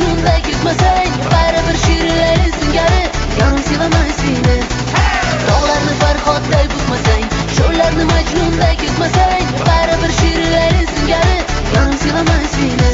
Majnunday ketmasang, baribir she'rlaring singari, yoning sevaman seni. Dog'larni Farhodday buzmasang, sho'rlarni Majnunday ketmasang, baribir she'rlaring singari, yoning sevaman seni.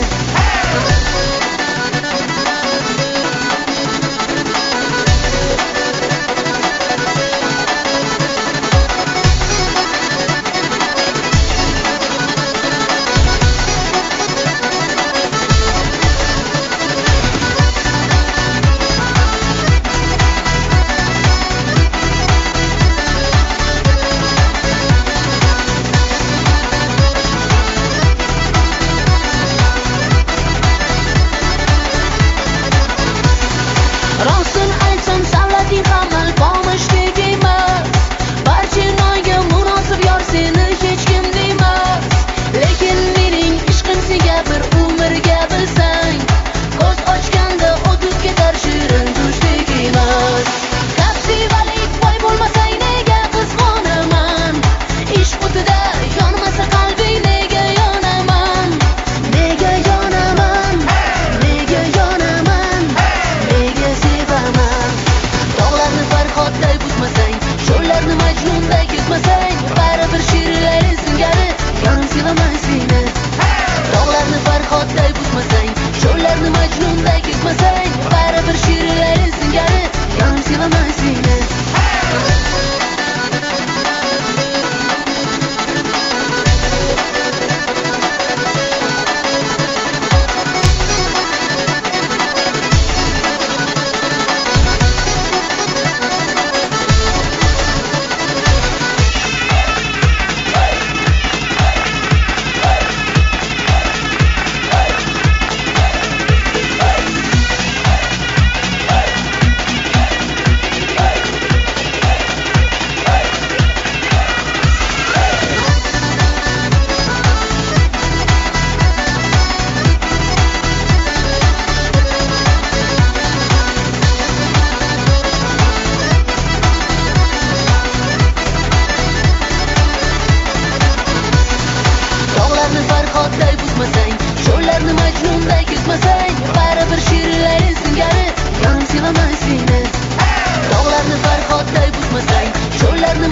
Rostini aytsam, savlating ham alpomishdek emas. Barcha noyga munosib yor seni hech kim demas. Lekin mening ishqim senga bir umrga bilsang, ko'z ochganda o'tib ketar shirin tushdek emas. Kaptivalik boy bo'lmasang nega qizg'onaman? Ishq o'tida yonmasa qalbing nega yonaman? Nega yonaman? Nega yonaman? Nega sevaman? Dog'larni Farhodday buzmasang, sho'rlarni Majnunday ketmasang, baribir she'rlaring singari, yoning sevaman seni. Dog'larni Farhodday buzmasang, sho'rlarni Majnunday ketmasang, baribir she'rlaring singari, yoning sevaman seni. Dog'larni Farhodday buzmasang, sho'rlarni Majnunday ketmasang, baribir she'rlaring singari, yoning sevaman seni. Dog'larni Farhodday buzmasang, sho'rlarni